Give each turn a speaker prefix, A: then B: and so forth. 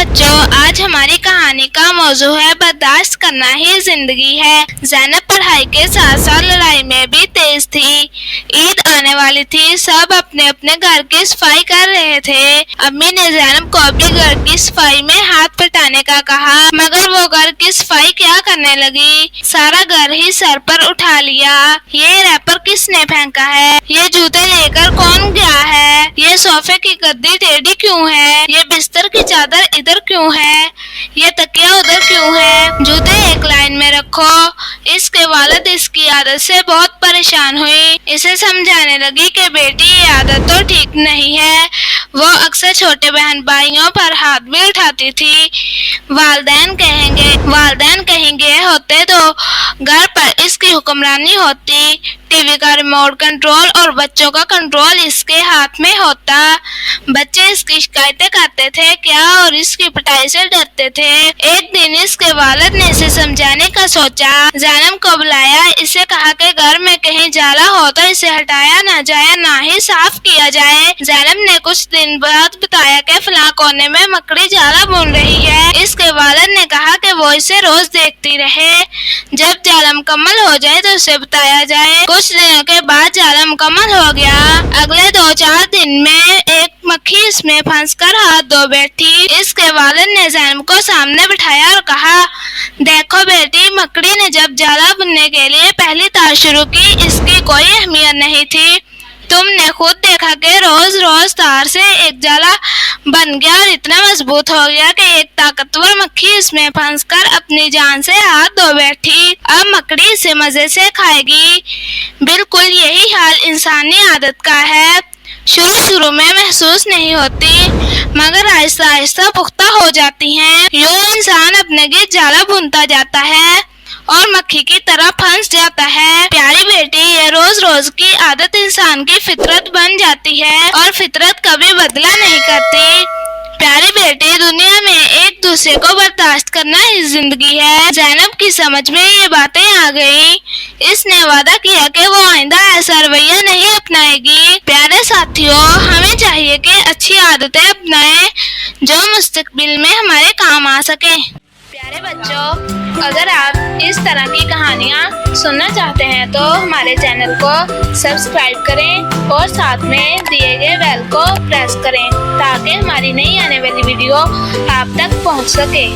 A: बच्चों, आज हमारी कहानी का मौजू है बर्दाश्त करना ही जिंदगी है। ज़ैनब पढ़ाई के साथ साथ लड़ाई में भी तेज थी। ईद आने वाली थी, सब अपने अपने घर की सफाई कर रहे थे। अम्मी ने ज़ैनब को भी घर की सफाई में हाथ बटाने का कहा, मगर वो घर की सफाई क्या करने लगी, सारा घर ही सर पर उठा लिया। ये रैपर किसने फेंका है, ये जूते लेकर कौन गया है, ये सोफे की गद्दी टेढ़ी क्यों है, ये बिस्तर की चादर इधर क्यों है, ये तकिया उधर क्यों है, जूते एक लाइन में रखो। इसके वालिद इसकी आदत से बहुत परेशान हुई। इसे समझाने लगी कि बेटी ये आदत तो ठीक नहीं है। वो अक्सर छोटे बहन भाइयों पर हाथ भी उठाती थी। वालिदैन कहेंगे होते तो घर पर इसकी हुक्मरानी होती, टीवी का रिमोट कंट्रोल और बच्चों का कंट्रोल इसके हाथ में होता। बच्चे इसकी शिकायतें करते थे क्या और इसकी पिटाई से डरते थे। एक दिन इसके वालिद ने इसे समझाने का सोचा। ज़ैनब को बुलाया, इसे कहा कि घर में कहीं जाला हो तो इसे हटाया ना जाए, ना ही साफ किया जाए। ज़ैनब ने कुछ दिन बाद बताया कि फलां कोने में मकड़ी जाला बुन रही है। इसके वालिद ने कहा कि वो इसे रोज देखती रहे, जब जाला मुकम्मल हो जाए तो उसे बताया जाए। कुछ दिनों के बाद जाला मुकम्मल हो गया। अगले 2-4 दिन में एक मक्खी इसमें फंसकर हाथ धो बैठी। इसके वालिद ने ज़ैनब को सामने बिठाया और कहा, देखो बेटी, मकड़ी ने जब जाला बुनने के लिए पहली तार शुरू की, इसकी कोई अहमियत नहीं थी। तुमने खुद देखा कि रोज रोज तार से एक जाला बन गया और इतना मजबूत हो गया कि एक ताकतवर मक्खी इसमें फंसकर अपनी जान से हाथ धो बैठी। अब मकड़ी इसे मजे से खाएगी। बिल्कुल यही हाल इंसानी आदत का है। शुरू में महसूस नहीं होती, मगर आहिस्ता आहिस्ता पुख्ता हो जाती हैं। यूं इंसान अपने गिर्द जाला बुनता जाता है और मक्खी की तरह फंस जाता है। प्यारी बेटी, ये रोज रोज की आदत इंसान की फितरत बन जाती है और फितरत कभी बदला नहीं करती। प्यारी बेटी, दुनिया में एक दूसरे को बर्दाश्त करना ही जिंदगी है। ज़ैनब की समझ में ये बातें आ गई। इसने वादा किया कि वो आइंदा ऐसा रवैया नहीं अपनाएगी। प्यारे साथियों, हमें चाहिए कि अच्छी आदतें अपनाएं जो मुस्तकबिल में हमारे काम आ सके। प्यारे बच्चों, अगर आप इस तरह की कहानियाँ सुनना चाहते हैं तो हमारे चैनल को सब्सक्राइब करें और साथ में दिए गए बेल को प्रेस करें ताकि हमारी नई आने वाली वीडियो आप तक पहुँच सके।